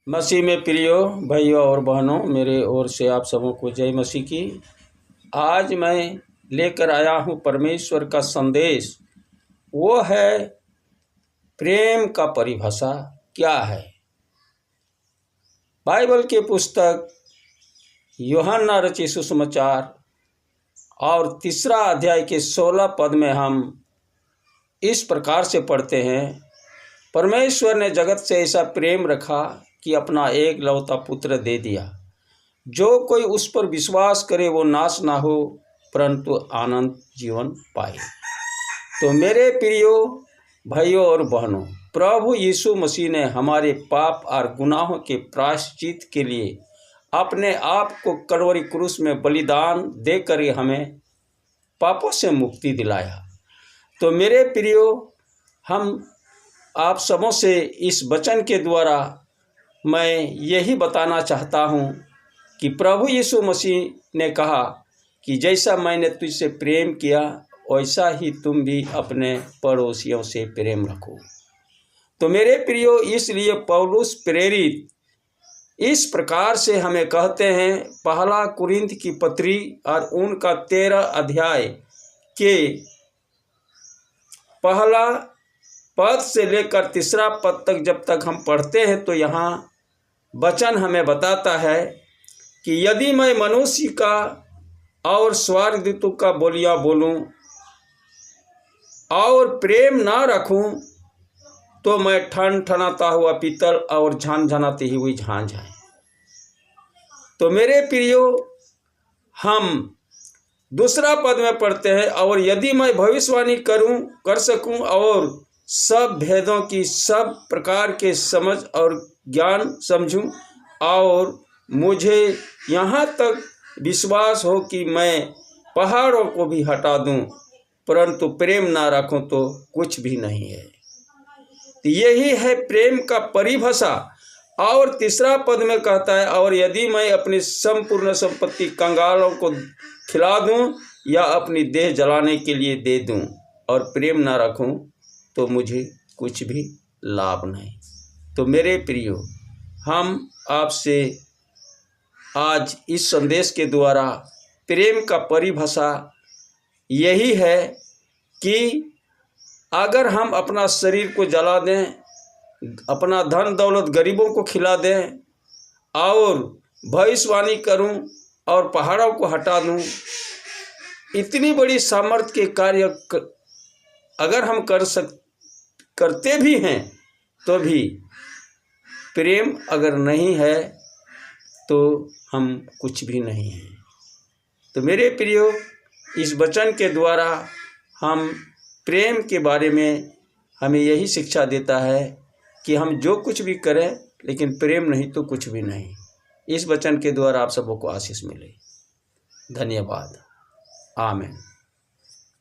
मसीह में प्रियो भाइयों और बहनों, मेरे ओर से आप सबों को जय मसीह की। आज मैं लेकर आया हूँ परमेश्वर का संदेश। वो है प्रेम का परिभाषा क्या है। बाइबल के पुस्तक यूहन्ना रचित सुसमाचार और 3 अध्याय के 16 पद में हम इस प्रकार से पढ़ते हैं, परमेश्वर ने जगत से ऐसा प्रेम रखा कि अपना एक लौता पुत्र दे दिया, जो कोई उस पर विश्वास करे वो नाश ना हो परंतु अनंत जीवन पाए। तो मेरे प्रियो भाइयों और बहनों, प्रभु यीशु मसीह ने हमारे पाप और गुनाहों के प्रायश्चित के लिए अपने आप को कलवरी क्रूस में बलिदान देकर हमें पापों से मुक्ति दिलाया। तो मेरे प्रियो, हम आप सबों से इस वचन के द्वारा मैं यही बताना चाहता हूँ कि प्रभु यीशु मसीह ने कहा कि जैसा मैंने तुझसे प्रेम किया वैसा ही तुम भी अपने पड़ोसियों से प्रेम रखो। तो मेरे प्रियो, इसलिए पौलुस प्रेरित इस प्रकार से हमें कहते हैं, पहला कुरिन्थ की पत्री और उनका 13 अध्याय के पहला पद से लेकर 3 पद तक जब तक हम पढ़ते हैं तो यहाँ वचन हमें बताता है कि यदि मैं मनुष्य का और स्वर्गदूतों का बोलियां बोलूं और प्रेम ना रखूं तो मैं ठनठनाता हुआ पीतल और झनझनाती हुई झांझ है। तो मेरे प्रियो, हम 2 पद में पढ़ते हैं, और यदि मैं भविष्यवाणी कर सकूं और सब भेदों की सब प्रकार के समझ और ज्ञान समझूं और मुझे यहाँ तक विश्वास हो कि मैं पहाड़ों को भी हटा दूं, परंतु प्रेम ना रखूं तो कुछ भी नहीं है। तो यही है प्रेम का परिभाषा। और 3 पद में कहता है, और यदि मैं अपनी संपूर्ण संपत्ति कंगालों को खिला दूं या अपनी देह जलाने के लिए दे दूं और प्रेम ना रखूं तो मुझे कुछ भी लाभ नहीं। तो मेरे प्रियो, हम आपसे आज इस संदेश के द्वारा प्रेम का परिभाषा यही है कि अगर हम अपना शरीर को जला दें, अपना धन दौलत गरीबों को खिला दें और भविष्यवाणी करूं और पहाड़ों को हटा दूं, इतनी बड़ी सामर्थ्य के कार्य अगर हम करते भी हैं तो भी प्रेम अगर नहीं है तो हम कुछ भी नहीं हैं। तो मेरे प्रियो, इस वचन के द्वारा हम प्रेम के बारे में हमें यही शिक्षा देता है कि हम जो कुछ भी करें लेकिन प्रेम नहीं तो कुछ भी नहीं। इस वचन के द्वारा आप सबों को आशीष मिले। धन्यवाद। आमीन।